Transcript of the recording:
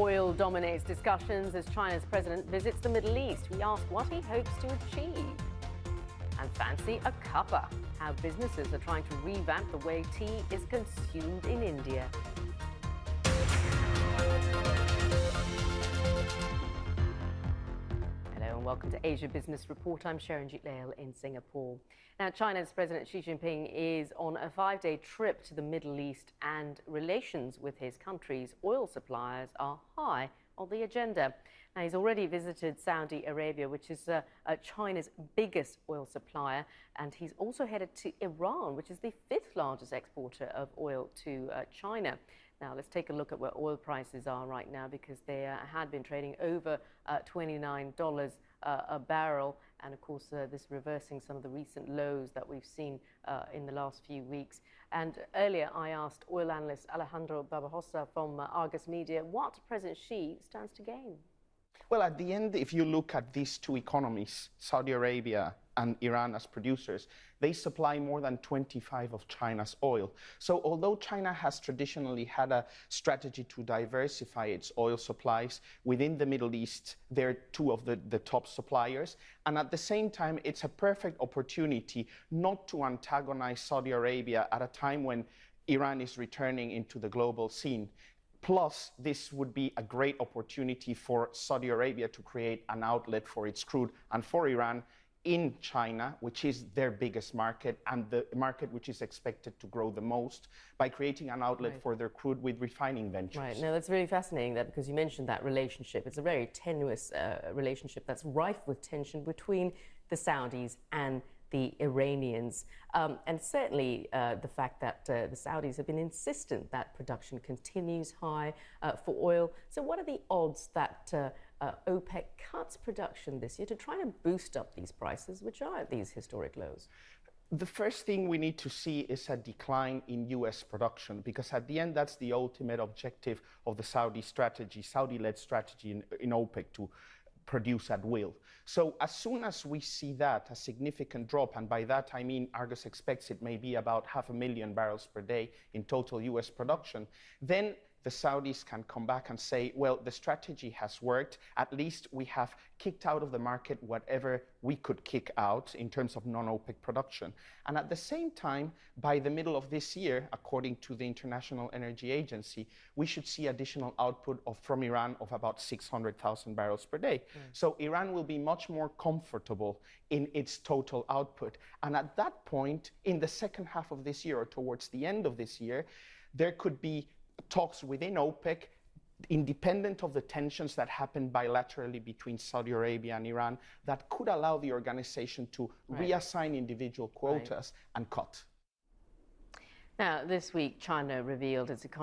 Oil dominates discussions as China's president visits the Middle East. We ask what he hopes to achieve. And fancy a cuppa, how businesses are trying to revamp the way tea is consumed in India. Hello and welcome to Asia Business Report. I'm Sharonjit Lail in Singapore. Now, China's President Xi Jinping is on a 5-day trip to the Middle East, and relations with his country's oil suppliers are high on the agenda. Now, he's already visited Saudi Arabia, which is China's biggest oil supplier, and he's also headed to Iran, which is the 5th largest exporter of oil to China. Now, let's take a look at where oil prices are right now, because they had been trading over $29 a barrel. And of course, this reversing some of the recent lows that we've seen in the last few weeks. And earlier, I asked oil analyst Alejandro Barbosa from Argus Media what President Xi stands to gain. Well, at the end, if you look at these two economies, Saudi Arabia and Iran as producers, they supply more than 25% of China's oil. So although China has traditionally had a strategy to diversify its oil supplies within the Middle East, they're two of the top suppliers. And at the same time, it's a perfect opportunity not to antagonize Saudi Arabia at a time when Iran is returning into the global scene. Plus, this would be a great opportunity for Saudi Arabia to create an outlet for its crude and for Iran in China, which is their biggest market and the market which is expected to grow the most, by creating an outlet for their crude with refining ventures. Right. Now, that's really fascinating, that because you mentioned that relationship. It's a very tenuous relationship that's rife with tension between the Saudis and the Iranians. And certainly the fact that the Saudis have been insistent that production continues high for oil. So what are the odds that OPEC cuts production this year to try to boost up these prices, which are at these historic lows? The first thing we need to see is a decline in U.S. production, because at the end, that's the ultimate objective of the Saudi strategy, Saudi-led strategy in OPEC to produce at will. So as soon as we see that, a significant drop, and by that I mean Argus expects it may be about 500,000 barrels per day in total US production, then the Saudis can come back and say, well, the strategy has worked. At least we have kicked out of the market whatever we could kick out in terms of non-OPEC production. And at the same time, by the middle of this year, according to the International Energy Agency, we should see additional output from Iran of about 600,000 barrels per day. So Iran will be much more comfortable in its total output. And at that point, in the second half of this year or towards the end of this year, there could be talks within OPEC, independent of the tensions that happen bilaterally between Saudi Arabia and Iran, that could allow the organization to reassign individual quotas and cut. Now, this week, China revealed its economy